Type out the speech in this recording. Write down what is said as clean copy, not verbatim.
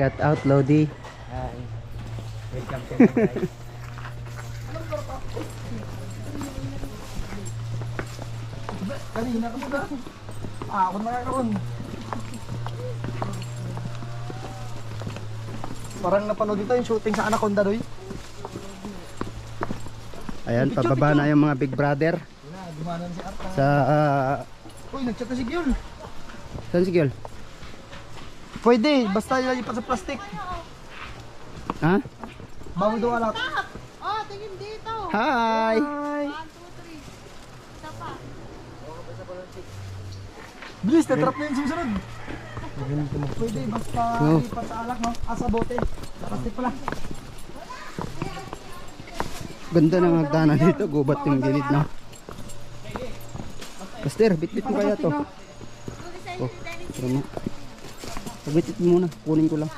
Shout out Lodi. Hi. Welcome to my life. Kanina ka muna. Ako na karoon. Parang napanood dito yung shooting sa Anaconda doy. Ayan, pababa na yung mga Big Brother Dumanan si Arta. sa Uy, nagchat na si Gyul. saan si Gyul? Pwede, basta ilalipat sa plastic. Ha? Bawal daw alak. Oh, tingin dito. Hi! 1, 2, 3. Isa pa. Bilis, natrap na yung susunod. Pwede, basta No. lipat sa alak, no? Asa bote. Plastic pala. Ganda ng hagdanan dito, gubat yung gilid na. Pastor, bitbit mo kaya to. Oh, tara mo. Pagbitbit mo muna, kunin ko lang.